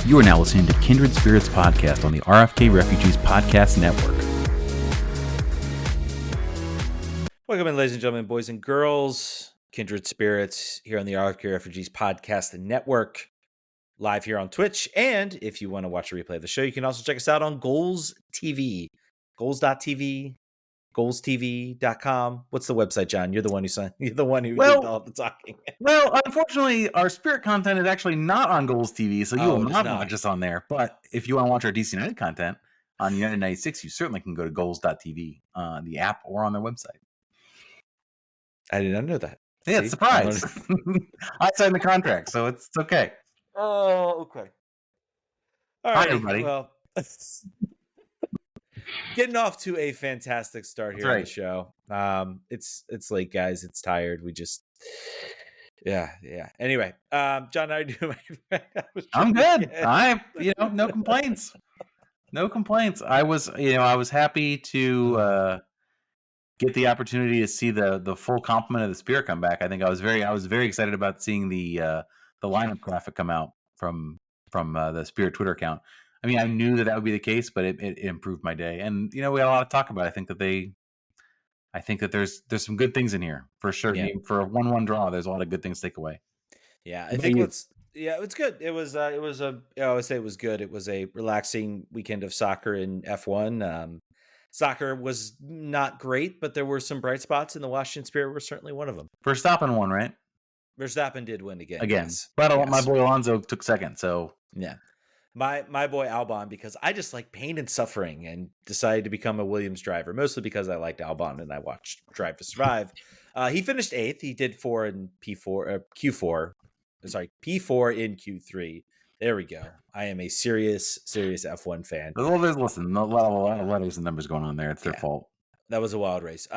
You are now listening to Kindred Spirits Podcast on the RFK Refugees Podcast Network. Welcome in, ladies and gentlemen, boys and girls. Kindred Spirits here on the RFK Refugees Podcast Network, live here on Twitch. And if you want to watch a replay of the show, you can also check us out on Goals TV, goals.tv, goalstv.com. What's the website, John? You're the one who signed. You're the one who did all the talking. Well, unfortunately, our Spirit content is actually not on Goals TV, so you will not watch us on there. But if you want to watch our DC United content on United 96, you certainly can go to goals.tv, the app, or on their website. I did not know that. Yeah, it's a surprise. I signed the contract, so it's okay. Oh, okay. All right, everybody. Well, getting off to a fantastic start here on the show. It's late, guys. It's tired. We just, yeah. Anyway, John, how are you doing? I'm good. No complaints. No complaints. I was happy to get the opportunity to see the full complement of the Spirit come back. I think I was very excited about seeing the lineup graphic come out from the Spirit Twitter account. I mean, I knew that would be the case, but it improved my day. And we had a lot to talk about. I think that there's some good things in here for sure. Yeah. For a 1-1 draw, there's a lot of good things to take away. Yeah, I think it's good. I would say it was good. It was a relaxing weekend of soccer in F1. Soccer was not great, but there were some bright spots, and the Washington Spirit were certainly one of them. Verstappen won, right? Verstappen did win again. Yes. But my boy Alonso took second, so yeah. My boy Albon, because I just like pain and suffering, and decided to become a Williams driver, mostly because I liked Albon and I watched Drive to Survive. He finished 8th. He did 4 in Q4 in Q3. There we go. I am a serious F1 fan. Listen, a lot of letters and numbers going on there. It's their fault. That was a wild race.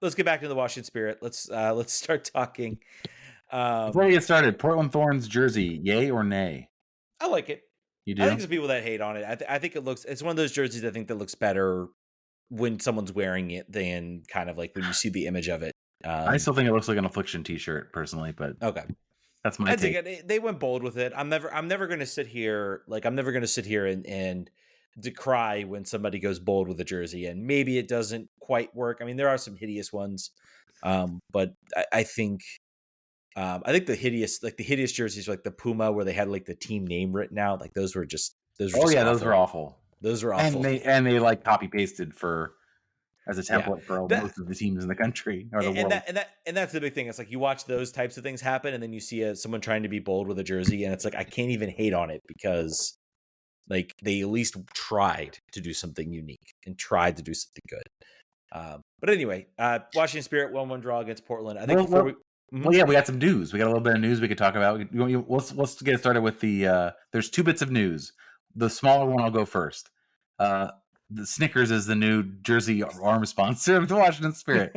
Let's get back to the Washington Spirit. Let's start talking. Before we get started, Portland Thorns jersey, yay or nay? I like it. You do? I think there's people that hate on it. I think it's one of those jerseys I think that looks better when someone's wearing it than kind of like when you see the image of it. I still think it looks like an Affliction t-shirt personally, but okay. That's my take. They went bold with it. I'm never going to sit here and decry when somebody goes bold with a jersey, and maybe it doesn't quite work. I mean, there are some hideous ones, but I think the hideous jerseys, like the Puma, where they had like the team name written out, like those were awful. Those were awful. And they like copy pasted as a template for most of the teams in the country or the world. And that's the big thing. It's like you watch those types of things happen, and then you see someone trying to be bold with a jersey, and it's like I can't even hate on it because like they at least tried to do something unique and tried to do something good. But anyway, Washington Spirit 1-1 draw against Portland. I think we got some news. We got a little bit of news we could talk about. Let's get started with the. There's 2 bits of news. The smaller one I'll go first. The Snickers is the new jersey arm sponsor of the Washington Spirit.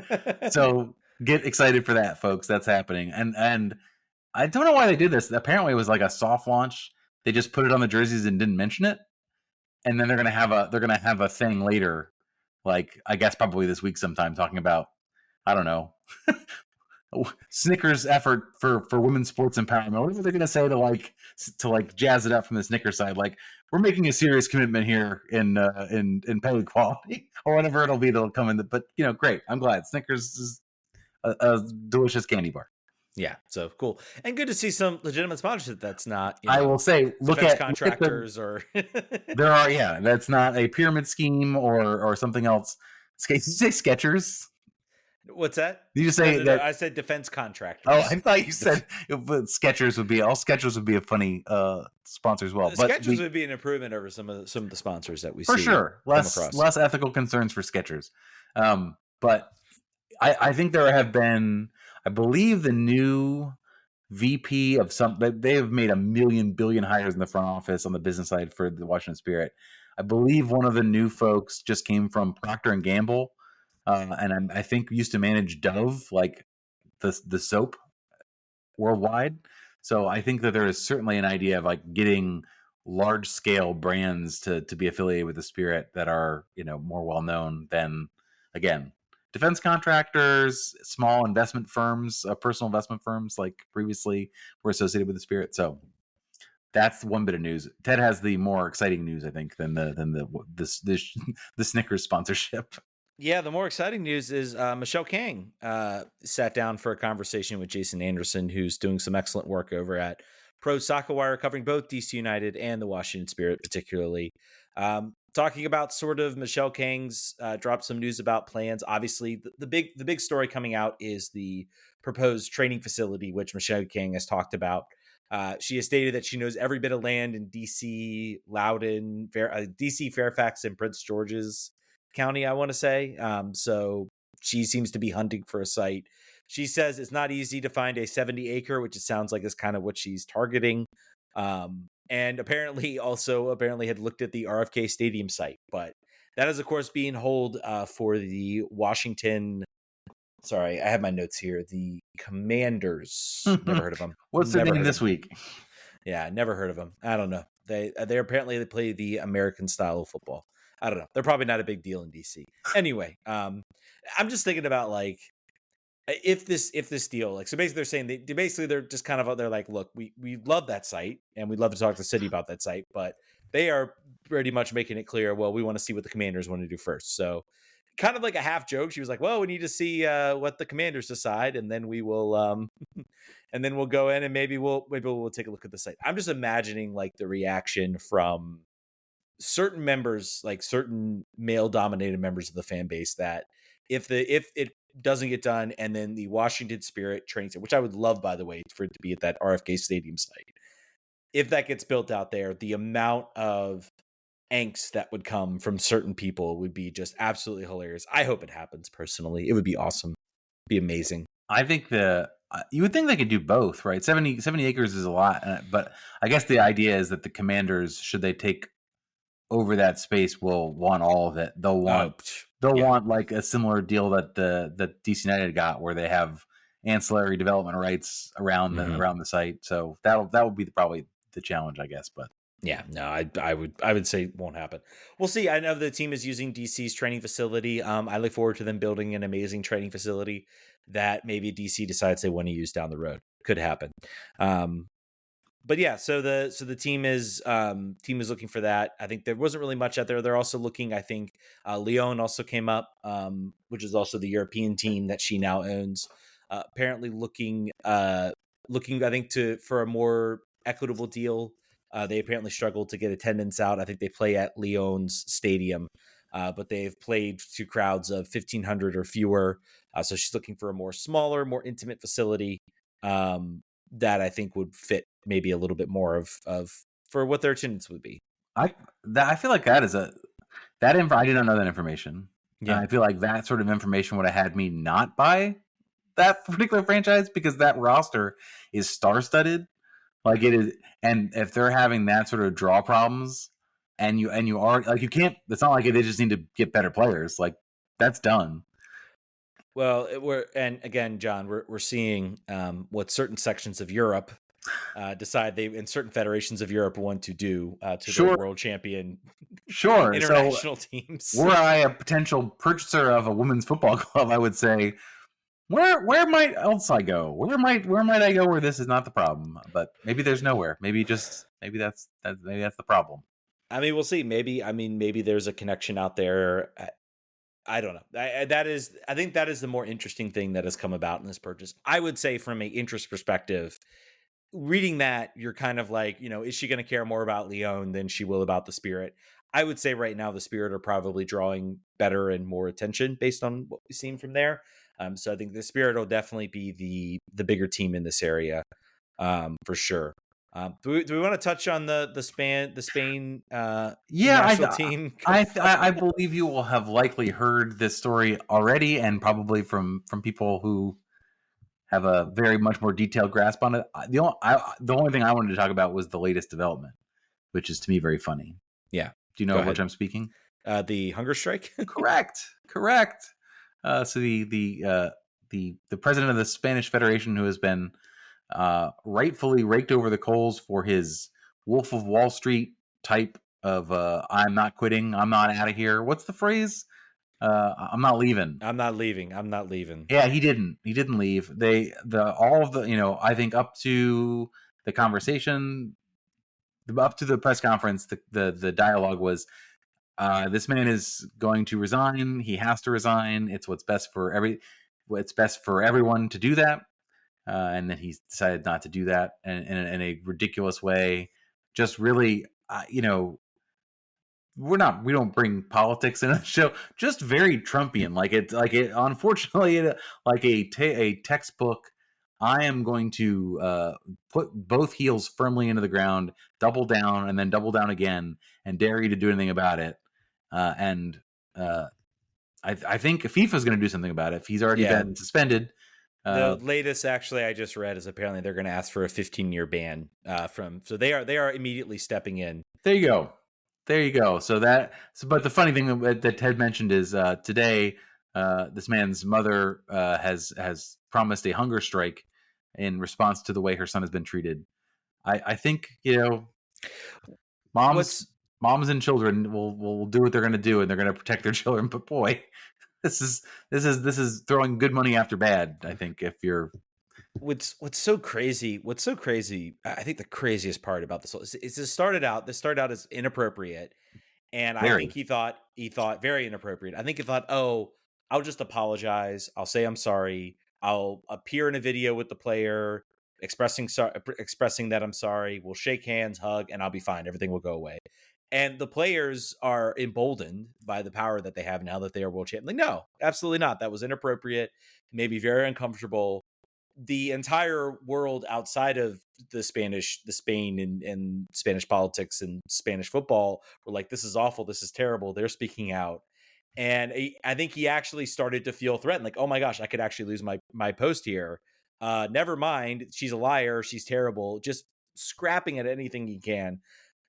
So get excited for that, folks. That's happening. And I don't know why they did this. Apparently it was like a soft launch. They just put it on the jerseys and didn't mention it. And then they're gonna have a thing later, like I guess probably this week sometime, talking about, I don't know, Snickers effort for women's sports empowerment. What are they gonna say to jazz it up from the Snickers side? Like, we're making a serious commitment here in pay equality or whatever it'll be. That'll come in. But great. I'm glad Snickers is a delicious candy bar. Yeah, so cool and good to see some legitimate sponsorship. That's not. I will say, look at contractors or there are. Yeah, that's not a pyramid scheme or something else. Did you say Skechers? What's that? Did you say that? I said defense contractors. Oh, I thought you said Skechers would be. All Skechers would be a funny sponsor as well. But Skechers would be an improvement over some of the sponsors that we see. For sure, less ethical concerns for Skechers. But I think there have been. I believe the new VP of they have made $1 billion hires in the front office on the business side for the Washington Spirit. I believe one of the new folks just came from Procter & Gamble. And I think used to manage Dove, like the soap worldwide. So I think that there is certainly an idea of like getting large scale brands to be affiliated with the Spirit that are more well known than, again, defense contractors, small investment firms, personal investment firms like previously were associated with the Spirit. So That's one bit of news. Ted has the more exciting news, I think, than the Snickers sponsorship. Yeah, the more exciting news is Michelle Kang sat down for a conversation with Jason Anderson, who's doing some excellent work over at Pro Soccer Wire, covering both DC United and the Washington Spirit, particularly. Talking about sort of Michelle Kang's dropped some news about plans. Obviously, the big story coming out is the proposed training facility, which Michelle Kang has talked about. She has stated that she knows every bit of land in DC, Loudoun, DC, Fairfax, and Prince George's County, I want to say. So she seems to be hunting for a site. She says it's not easy to find a 70 acre, which it sounds like is kind of what she's targeting. And apparently had looked at the RFK Stadium site, but that is of course being held for the Washington. Sorry, I have my notes here. The Commanders. Never heard of them. What's their name this week? Yeah, never heard of them. I don't know. They apparently they play the American style of football. I don't know. They're probably not a big deal in DC. Anyway, I'm just thinking about like if this deal, like, so basically they're saying they're just kind of, they're like, look, we love that site and we'd love to talk to the city about that site, but they are pretty much making it clear, well, we want to see what the Commanders want to do first. So kind of like a half joke, she was like, well, we need to see what the Commanders decide, and then we will and then we'll go in and maybe we'll take a look at the site. I'm just imagining like the reaction from certain members, like certain male dominated members of the fan base, that if it doesn't get done, and then the Washington Spirit training center, which I would love, by the way, for it to be at that RFK Stadium site, if that gets built out there, the amount of angst that would come from certain people would be just absolutely hilarious. I hope it happens personally. It would be awesome. Be amazing. I think you would think they could do both, right? 70 acres is a lot, but I guess the idea is that the Commanders, should they take over that space, will want all of it. They'll want like a similar deal that the DC United got, where they have ancillary development rights around the site. So that would be probably the challenge, I guess. But yeah, no, I would say it won't happen. We'll see. I know the team is using DC's training facility. I look forward to them building an amazing training facility that maybe DC decides they want to use down the road. Could happen. But yeah, so the team is looking for that. I think there wasn't really much out there. They're also looking, I think Lyon also came up, which is also the European team that she now owns. Apparently looking I think for a more equitable deal. They apparently struggled to get attendance out. I think they play at Lyon's stadium, but they've played to crowds of 1,500 or fewer. So she's looking for a more smaller, more intimate facility that I think would fit maybe a little bit more of for what their attendance would be. I feel like I didn't know that information. Yeah, I feel like that sort of information would have had me not buy that particular franchise, because that roster is star-studded. Like it is, and if they're having that sort of draw problems, and you are like, you can't. It's not like they just need to get better players. Like, that's done. Well, John, we're seeing what certain sections of Europe decide in certain federations of Europe want to do to their world champion international teams. Were I a potential purchaser of a women's football club, I would say, where might else I go? Where might I go where this is not the problem? But maybe there's nowhere. Maybe that's the problem. I mean, we'll see. Maybe there's a connection out there. I don't know. I think that is the more interesting thing that has come about in this purchase. I would say, from an interest perspective, reading that, you're kind of like, is she going to care more about Lyon than she will about the Spirit? I would say right now the Spirit are probably drawing better and more attention based on what we've seen from there. So I think the Spirit will definitely be the bigger team in this area, for sure. Do we want to touch on the Spain national team? I believe you will have likely heard this story already, and probably from people who have a very much more detailed grasp on it. The only thing I wanted to talk about was the latest development, which is to me very funny. Yeah. Do you know of which I'm speaking? The hunger strike? Correct. So the president of the Spanish Federation, who has been rightfully raked over the coals for his Wolf of Wall Street type of I'm not quitting, I'm not out of here. What's the phrase? I'm not leaving. Yeah, he didn't leave. I think up to the conversation, up to the press conference, the dialogue was, this man is going to resign. He has to resign. It's what's best for everyone to do that. And then he decided not to do that in a ridiculous way. Just really, we don't bring politics in a show. Just very Trumpian, like it. Unfortunately, like a textbook. I am going to put both heels firmly into the ground, double down, and then double down again, and dare you to do anything about it. I think FIFA is going to do something about it. He's already been suspended. The latest, actually, I just read is apparently they're going to ask for a 15-year ban So they are immediately stepping in. There you go. But the funny thing that Ted mentioned is today, this man's mother has promised a hunger strike in response to the way her son has been treated. I think moms and children will do what they're going to do, and they're going to protect their children. But boy, this is throwing good money after bad. I think if you're what's so crazy, I think the craziest part about this is this started out as inappropriate, and I think he thought very inappropriate. I think he thought, oh, I'll just apologize. I'll say I'm sorry. I'll appear in a video with the player expressing that I'm sorry. We'll shake hands, hug, and I'll be fine. Everything will go away. And the players are emboldened by the power that they have now that they are world champions. Like, no, absolutely not. That was inappropriate, maybe very uncomfortable. The entire world outside of Spain and Spanish politics and Spanish football were like, this is awful. This is terrible. They're speaking out. And I think he actually started to feel threatened. Like, oh my gosh, I could actually lose my post here. Never mind. She's a liar. She's terrible. Just scrapping at anything he can.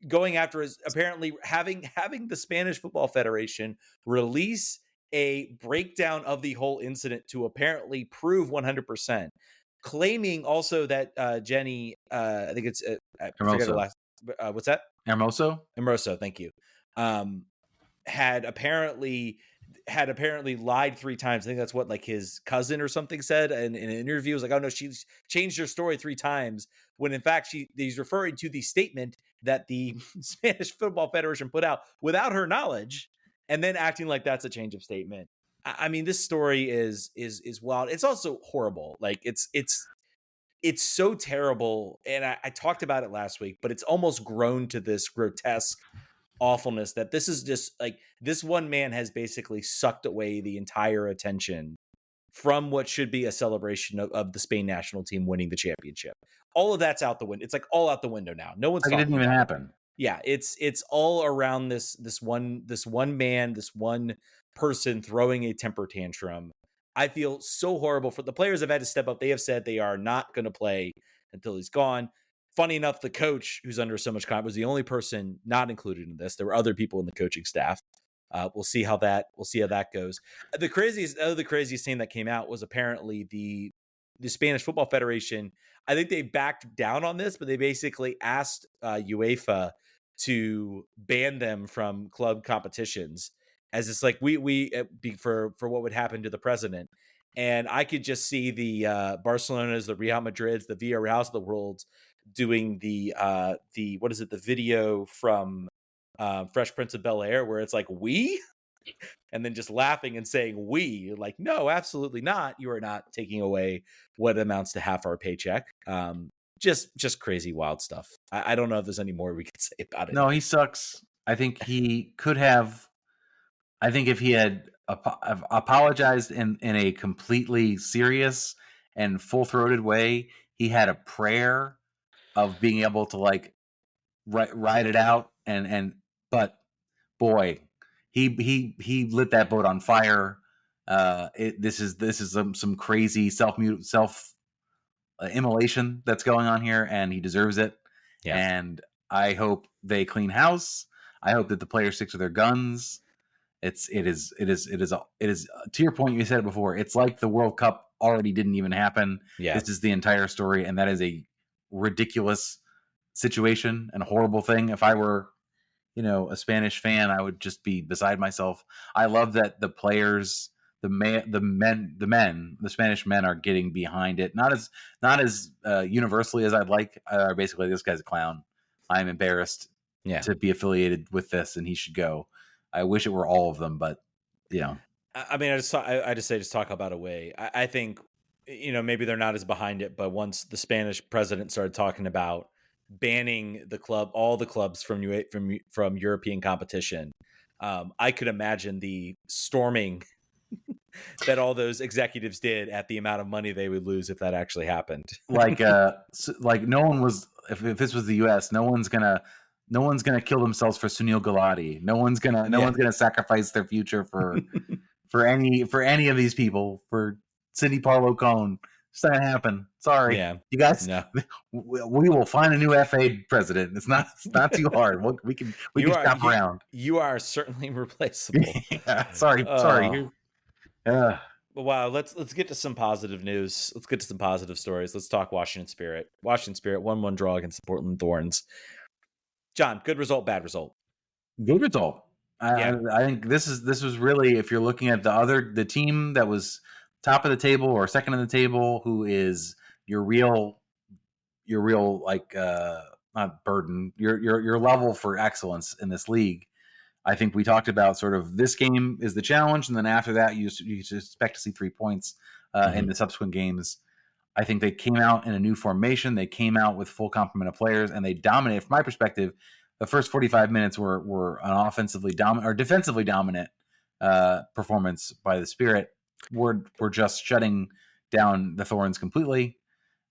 Going after is apparently having the Spanish Football Federation release a breakdown of the whole incident to apparently prove 100%. Claiming also that Jenni, I think it's I forget her last. What's that? Hermoso, thank you. Had apparently lied 3 times. I think that's what like his cousin or something said in an interview. It was like, oh no, she's changed her story 3 times. When in fact he's referring to the statement that the Spanish Football Federation put out without her knowledge, and then acting like that's a change of statement. I mean, this story is wild. It's also horrible. Like it's so terrible. And I talked about it last week, but it's almost grown to this grotesque awfulness that this is just like this one man has basically sucked away the entire attention from what should be a celebration of the Spain national team winning the championship. All of that's out the window. It's like all out the window now. No one's like it didn't even happen. Yeah, it's all around this one man, this one person throwing a temper tantrum. I feel so horrible for the players have had to step up. They have said they are not going to play until he's gone. Funny enough, the coach, who's under so much comment, was the only person not included in this. There were other people in the coaching staff. We'll see how that goes. The craziest thing that came out was apparently the Spanish Football Federation. I think they backed down on this, but they basically asked UEFA to ban them from club competitions, as it's like for what would happen to the president. And I could just see the Barcelonas, the Real Madrids, the Villarreals of the world doing the what is it? The video from Fresh Prince of Bel-Air where it's like and then just laughing and saying we. Like, no, absolutely not. You are not taking away what amounts to half our paycheck. Just crazy, wild stuff. I don't know if there's any more we could say about it. No, he sucks. I think he could have. I think if he had apologized in a completely serious and full-throated way, he had a prayer of being able to like ride it out. But boy, he lit that boat on fire. This is some crazy self immolation that's going on here, and he deserves it. Yeah. And I hope they clean house. I hope that the players stick to their guns. It is to your point. You said it before. It's like the World Cup already didn't even happen. Yeah. This is the entire story, and that is a ridiculous situation and a horrible thing. If I were, a Spanish fan, I would just be beside myself. I love that the players, the Spanish men are getting behind it. Not as universally as I'd like. Basically, this guy's a clown. I'm embarrassed to be affiliated with this, and he should go. I wish it were all of them, but I mean, I just say just talk about a way. I think maybe they're not as behind it, but once the Spanish president started talking about banning all the clubs from European competition, I could imagine the storming that all those executives did at the amount of money they would lose if that actually happened. like no one was. If this was the U.S., no one's gonna kill themselves for Sunil Gulati. No one's gonna sacrifice their future for any of these people, for Sidney Parlow Cone. It's not gonna happen. Sorry, you guys. No. We will find a new FA president. It's not too hard. We can shop around. You are certainly replaceable. Sorry. Wow, let's get to some positive news. Let's get to some positive stories. Let's talk Washington Spirit. 1-1 draw against the Portland Thorns. John, good result, bad result? Good result. I think this was really, if you're looking at the team that was top of the table or second on the table, who is your real like not burden, your level for excellence in this league. I think we talked about sort of this game is the challenge, and then after that, you expect to see 3 points in the subsequent games. I think they came out in a new formation. They came out with full complement of players, and they dominated. From my perspective, the first 45 minutes were an offensively dominant or defensively dominant performance by the Spirit. We're just shutting down the Thorns completely,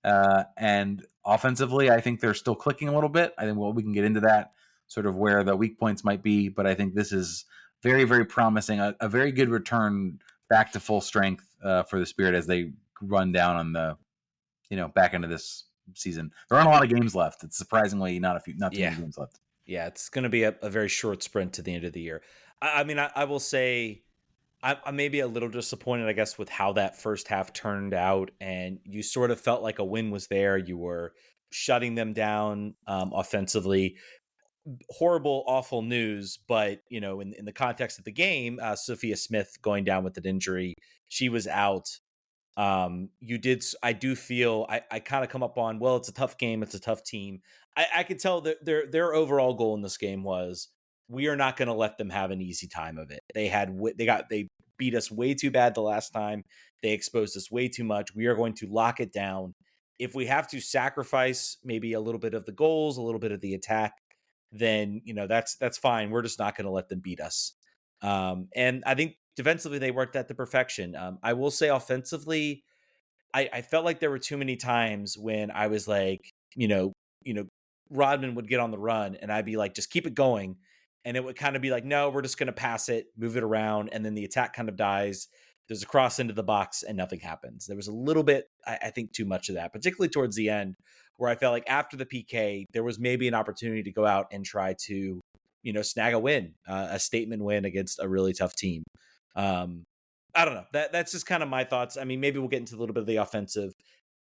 and offensively, I think they're still clicking a little bit. I think we can get into that, sort of where the weak points might be, but I think this is very, very promising. A very good return back to full strength for the Spirit as they run down on the back end of this season. There aren't a lot of games left. It's surprisingly not too many games left. Yeah, it's going to be a very short sprint to the end of the year. I mean, I will say I may be a little disappointed, I guess, with how that first half turned out, and you sort of felt like a win was there. You were shutting them down offensively. Horrible, awful news, but in the context of the game, Sophia Smith going down with an injury, she was out. I do feel I kind of come up on, well, it's a tough game, it's a tough team. I could tell that their overall goal in this game was, we are not going to let them have an easy time of it. They beat us way too bad the last time. They exposed us way too much. We are going to lock it down. If we have to sacrifice maybe a little bit of the goals, a little bit of the attack, then that's fine. We're just not going to let them beat us. And I think defensively they worked that to perfection. I will say offensively, I felt like there were too many times when I was like, Rodman would get on the run and I'd be like, just keep it going. And it would kind of be like, no, we're just going to pass it, move it around. And then the attack kind of dies. There's a cross into the box and nothing happens. There was a little bit, I think, too much of that, particularly towards the end, where I felt like after the PK, there was maybe an opportunity to go out and try to, snag a win, a statement win against a really tough team. I don't know. That's just kind of my thoughts. I mean, maybe we'll get into a little bit of the offensive.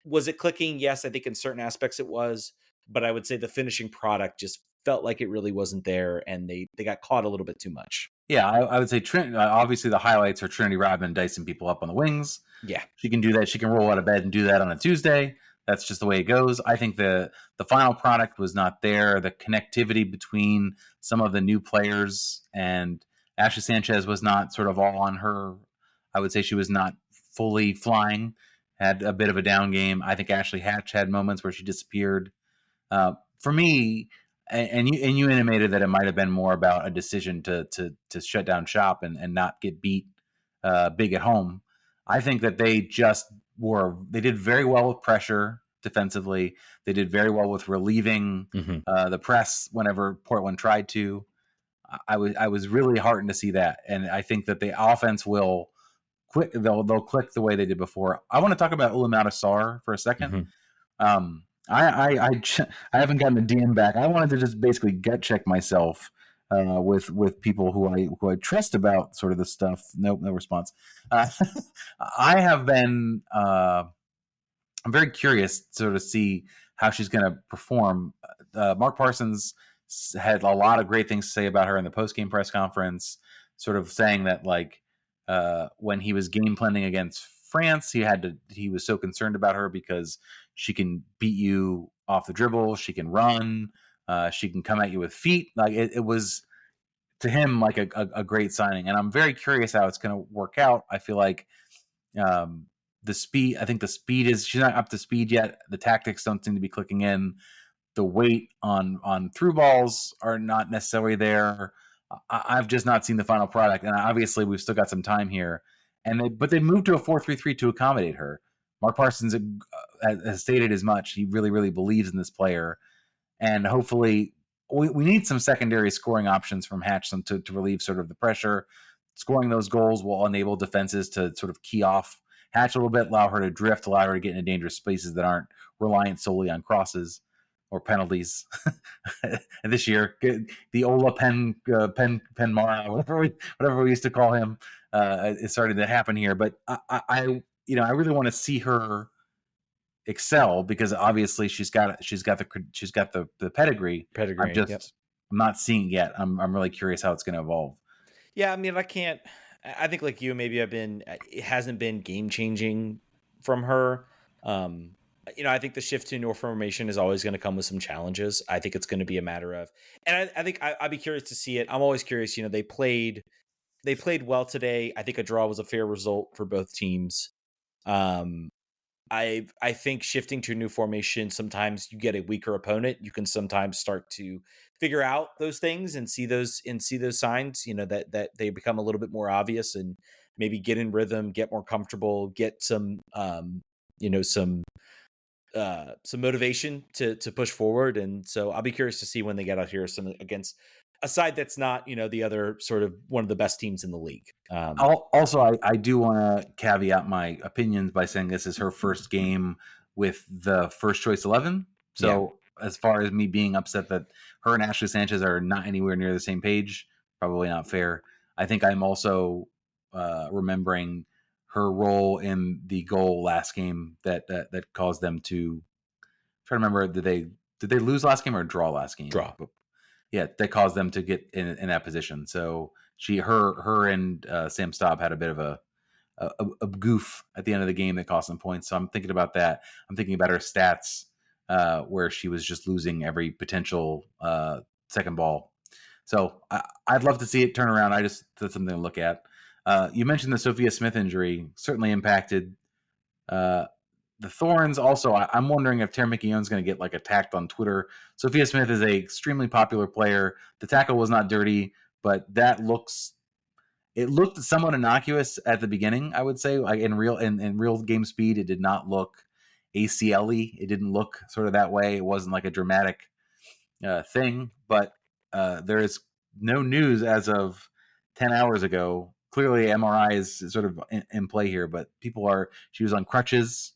Was it clicking? Yes, I think in certain aspects it was, but I would say the finishing product just felt like it really wasn't there, and they got caught a little bit too much. Yeah, I would say obviously the highlights are Trinity Rodman dicing people up on the wings. Yeah, she can do that. She can roll out of bed and do that on a Tuesday. That's just the way it goes. I think the final product was not there. The connectivity between some of the new players and Ashley Sanchez was not sort of all on her. I would say she was not fully flying, had a bit of a down game. I think Ashley Hatch had moments where she disappeared. For me, and you intimated that it might have been more about a decision to shut down shop and not get beat big at home. I think that they did very well with pressure defensively. They did very well with relieving the press whenever Portland tried to. I was really heartened to see that, and I think that the offense will click. They'll click the way they did before. I want to talk about Ulamata Sarr for a second. I haven't gotten the DM back. I wanted to just basically gut check myself with people who I trust about sort of this stuff. Nope, no response. I have been. I'm very curious to sort of see how she's going to perform. Mark Parsons had a lot of great things to say about her in the post-game press conference, sort of saying that when he was game planning against France, he was so concerned about her because she can beat you off the dribble, she can run, She can come at you with feet. Like it was to him like a great signing, and I'm very curious how it's going to work out. I feel like the speed. I think the speed is she's not up to speed yet. The tactics don't seem to be clicking in. The weight on through balls are not necessarily there. I've just not seen the final product, and obviously we've still got some time here. But they moved to a 4-3-3 to accommodate her. Mark Parsons has stated as much. He really, really believes in this player, and hopefully we need some secondary scoring options from Hatch to relieve sort of the pressure. Scoring those goals will enable defenses to sort of key off Hatch a little bit, allow her to drift, allow her to get into dangerous spaces that aren't reliant solely on crosses or penalties. And this year, the Ola Penmara, whatever we used to call him, is starting to happen here. But I really want to see her excel because obviously she's got the pedigree. I'm not seeing it yet. I'm really curious how it's going to evolve. Yeah, I mean, I think like you, maybe it hasn't been game changing from her. I think the shift to North formation is always going to come with some challenges. I think it's going to be a matter of, and I think I'd be curious to see it. I'm always curious. They played well today. I think a draw was a fair result for both teams. I think shifting to a new formation, sometimes you get a weaker opponent. You can sometimes start to figure out those things and see those signs, that they become a little bit more obvious and maybe get in rhythm, get more comfortable, get some motivation to push forward. And so I'll be curious to see when they get out here against a side that's not, the other sort of one of the best teams in the league. I do want to caveat my opinions by saying this is her first game with the first choice 11. So as far as me being upset that her and Ashley Sanchez are not anywhere near the same page, probably not fair. I think I'm also remembering her role in the goal last game that caused them to try to remember. Did they lose last game or draw last game? Draw. Yeah, that caused them to get in that position. So her and Sam Staub had a bit of a goof at the end of the game that cost them points. So I'm thinking about that. I'm thinking about her stats where she was just losing every potential second ball. So I'd love to see it turn around. That's something to look at. You mentioned the Sophia Smith injury certainly impacted the Thorns. Also, I'm wondering if Tara McKeown's going to get attacked on Twitter. Sophia Smith is a extremely popular player. The tackle was not dirty, but it looked somewhat innocuous at the beginning. I would say, in real game speed, it did not look ACL-y. It didn't look sort of that way. It wasn't like a dramatic thing. But there is no news as of 10 hours ago. Clearly, MRI is sort of in play here, but she was on crutches.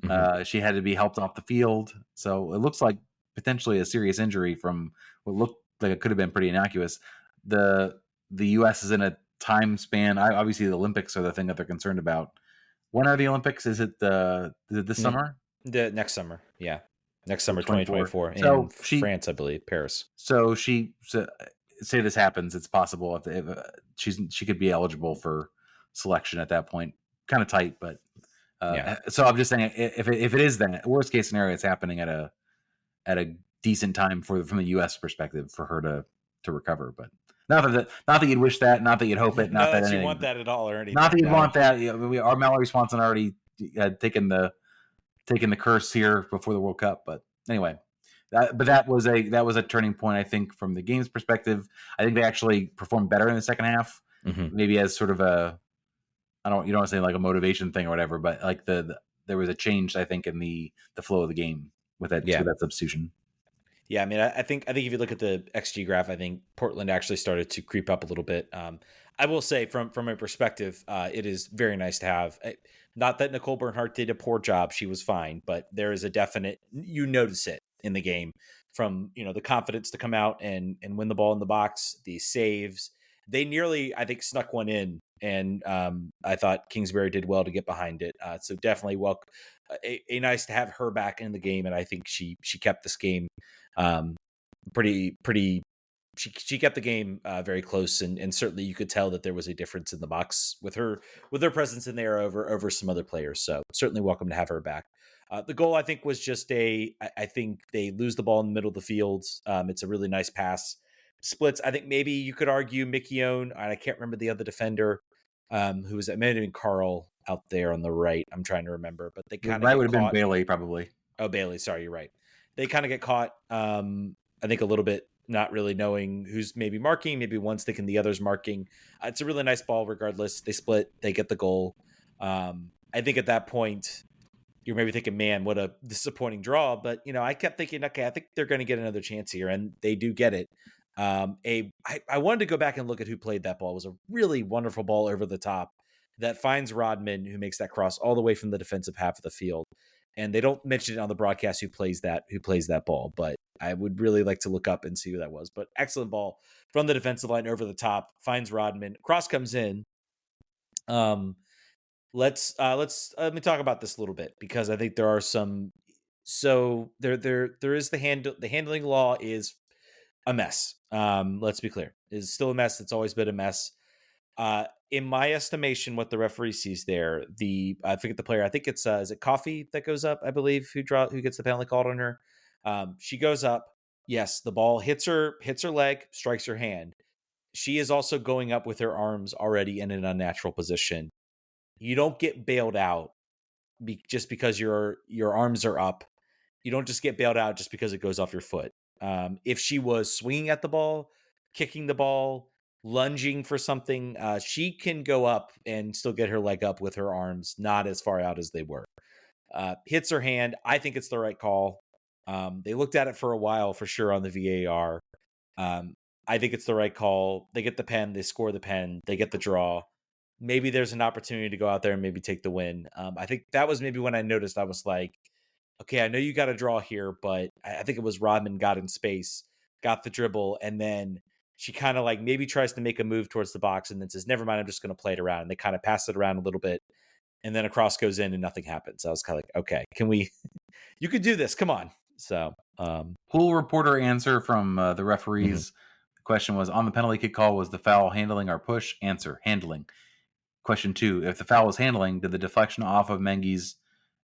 Mm-hmm. She had to be helped off the field. So it looks like potentially a serious injury from what looked like it could have been pretty innocuous. The U.S. is in a time span. Obviously, the Olympics are the thing that they're concerned about. When are the Olympics? Is it this summer? The next summer, yeah. Next summer, 2024 in France, I believe, Paris. So say this happens, it's possible if she could be eligible for selection at that point. Kind of tight, but so I'm just saying if it is, then worst case scenario, it's happening at a decent time from the U.S. perspective for her to recover. But not that you'd wish that, not that you'd hope it, not that you want that at all or anything. Not that you'd want that. Our Mallory Swanson already had taken the curse here before the World Cup. But anyway, that was a turning point, I think, from the game's perspective. I think they actually performed better in the second half, maybe as sort of you don't want to say like a motivation thing or whatever, but there was a change, I think, in the flow of the game with that substitution. Yeah, I mean, I think if you look at the XG graph, I think Portland actually started to creep up a little bit. I will say, from my perspective, it is very nice to have. Not that Nicole Bernhardt did a poor job; she was fine, but there is a definite. You notice it in the game from the confidence to come out and win the ball in the box, the saves. They nearly, I think, snuck one in, and I thought Kingsbury did well to get behind it. So definitely, a nice to have her back in the game, and I think she kept this game pretty she kept the game very close, and certainly you could tell that there was a difference in the box with her presence in there over some other players. So certainly welcome to have her back. The goal, I think, was just I think they lose the ball in the middle of the field. It's a really nice pass. Splits, I think maybe you could argue Mikione, and I can't remember the other defender who was, it may have been Carl out there on the right. I'm trying to remember, but they kind of right get would have been caught. Bailey, probably. Oh, Bailey, sorry, you're right. They kind of get caught, I think, a little bit not really knowing who's maybe marking, maybe one's thinking the other's marking. It's a really nice ball regardless. They split, they get the goal. I think at that point, you're maybe thinking, man, what a disappointing draw. But, I kept thinking, okay, I think they're going to get another chance here, and they do get it. I wanted to go back and look at who played that ball. It was a really wonderful ball over the top that finds Rodman, who makes that cross all the way from the defensive half of the field. And they don't mention it on the broadcast who plays that ball, but I would really like to look up and see who that was. But excellent ball from the defensive line over the top, finds Rodman. Cross comes in. Let's let me talk about this a little bit, because I think there are some. So there is the handling law is a mess. Let's be clear, it's still a mess. It's always been a mess. In my estimation, what the referee sees there, I forget the player. I think it's is it Coffee that goes up, I believe, who gets the penalty called on her. She goes up. Yes, the ball hits her leg, strikes her hand. She is also going up with her arms already in an unnatural position. You don't get bailed out just because your arms are up. You don't just get bailed out just because it goes off your foot. If she was swinging at the ball, kicking the ball, lunging for something, she can go up and still get her leg up with her arms not as far out as they were. Hits her hand. I think it's the right call. They looked at it for a while for sure on the VAR. I think it's the right call. They get the pen. They score the pen. They get the draw. Maybe there's an opportunity to go out there and maybe take the win. I think that was maybe when I noticed. I was like, okay, I know you got a draw here, but I think it was Rodman got in space, got the dribble, and then she kind of like maybe tries to make a move towards the box and then says, never mind, I'm just going to play it around. And they kind of pass it around a little bit, and then a cross goes in and nothing happens. So I was kind of like, okay, you could do this. Come on. So Pool reporter answer from the referees. The question was, on the penalty kick call, was the foul handling or push? Answer, handling. Question 2, if the foul was handling, did the deflection off of Mengi's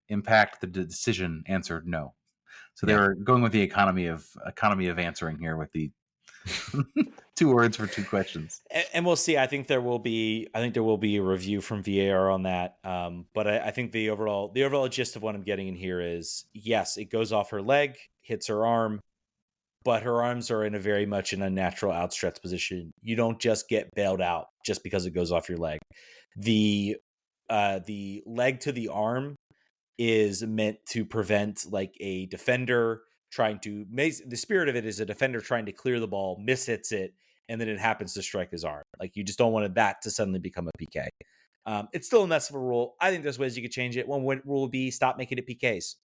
impact the decision? Answer, no. So they were going with the economy of answering here with the 2 words for 2 questions. And we'll see. I think there will be a review from VAR on that. But I think the overall gist of what I'm getting in here is, yes, it goes off her leg, hits her arm, but her arms are in a very much an unnatural outstretched position. You don't just get bailed out just because it goes off your leg. The leg to the arm is meant to prevent like a defender trying to the spirit of it is a defender trying to clear the ball, mishits it, and then it happens to strike his arm. Like, you just don't want that to suddenly become a PK. It's still a mess of a rule. I think there's ways you could change it. One rule would be stop making it PKs.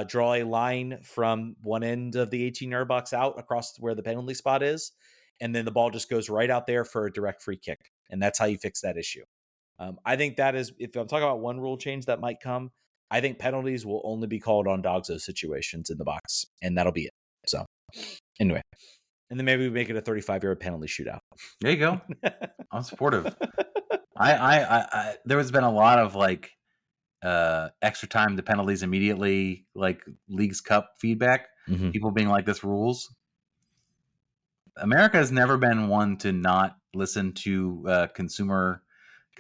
Draw a line from one end of the 18-yard box out across where the penalty spot is, and then the ball just goes right out there for a direct free kick. And that's how you fix that issue. I think that is, if I'm talking about one rule change that might come, I think penalties will only be called on Dogso situations in the box, and that'll be it. So anyway, and then maybe we make it a 35-yard penalty shootout. There you go. I'm supportive. I there has been a lot of like extra time to penalties immediately, like Leagues Cup feedback. Mm-hmm. People being like, this rules. America has never been one to not listen to consumer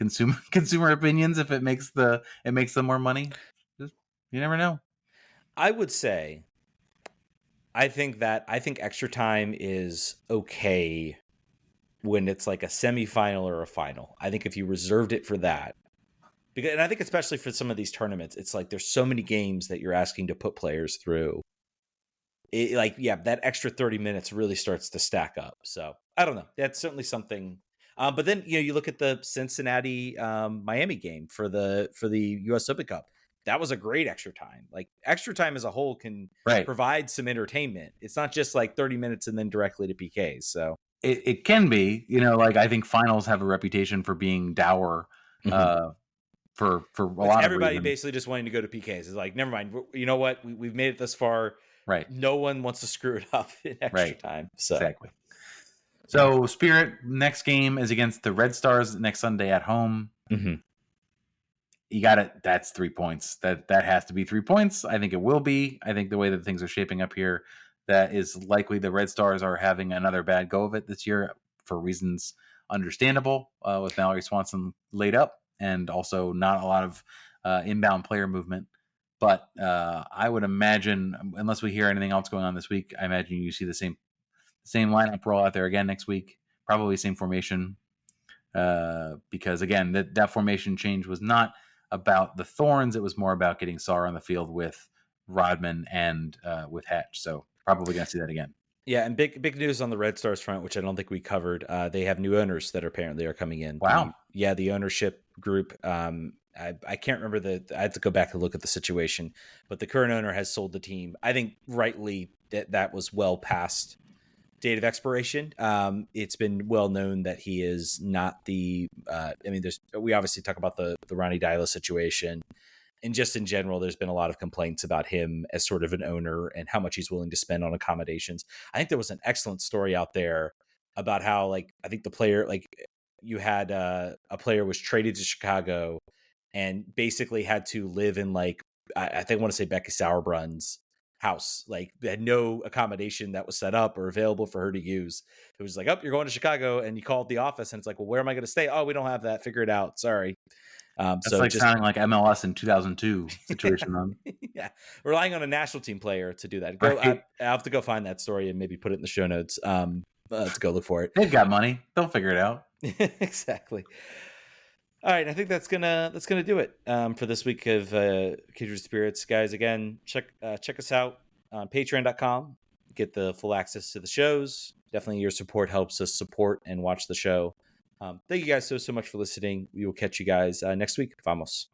opinions if it makes them more money. Just, you never know. I would say, I think extra time is okay when it's like a semifinal or a final. I think if you reserved it for that, and I think especially for some of these tournaments, it's like there's so many games that you're asking to put players through. That extra 30 minutes really starts to stack up. So I don't know. That's certainly something. But then you look at the Cincinnati Miami game for the U.S. Open Cup. That was a great extra time. Like, extra time as a whole can provide some entertainment. It's not just like 30 minutes and then directly to PKs. So it can be. Like, I think finals have a reputation for being dour. Mm-hmm. For a lot of everybody basically just wanting to go to PKs. It's like, never mind. You know what? We've made it this far. Right. No one wants to screw it up in extra time. So exactly. So Spirit next game is against the Red Stars next Sunday at home. Mm-hmm. You got it. That's 3 points. That has to be 3 points. I think it will be. I think the way that things are shaping up here, that is likely the Red Stars are having another bad go of it this year for reasons understandable, with Mallory Swanson laid up and also not a lot of inbound player movement. But I would imagine, unless we hear anything else going on this week, I imagine you see the same lineup roll out there again next week. Probably same formation, because again, that formation change was not about the Thorns. It was more about getting Saar on the field with Rodman and with Hatch. So probably going to see that again. Yeah, and big news on the Red Stars front, which I don't think we covered. They have new owners that apparently are coming in. Wow. The ownership group. I can't remember I had to go back and look at the situation, but the current owner has sold the team. I think rightly that was well past date of expiration. It's been well known that he is not the. We obviously talk about the Ronnie Dyla situation. And just in general, there's been a lot of complaints about him as sort of an owner and how much he's willing to spend on accommodations. I think there was an excellent story out there about how, like, I think the player, like, you had a player was traded to Chicago and basically had to live in, like, I think I want to say Becky Sauerbrun's house. Like, they had no accommodation that was set up or available for her to use. It was like, oh, you're going to Chicago, and you called the office and it's like, well, where am I going to stay? Oh, we don't have that. Figure it out. Sorry. That's so like sounding like MLS in 2002 situation. Yeah, relying on a national team player to do that. I'll have to go find that story and maybe put it in the show notes. Let's go look for it. They've got money; they'll figure it out. Exactly. All right, I think that's gonna do it for this week of Kindred Spirits, guys. Again, check us out on Patreon.com. Get the full access to the shows. Definitely, your support helps us support and watch the show. Thank you guys so much for listening. We will catch you guys next week. Vamos.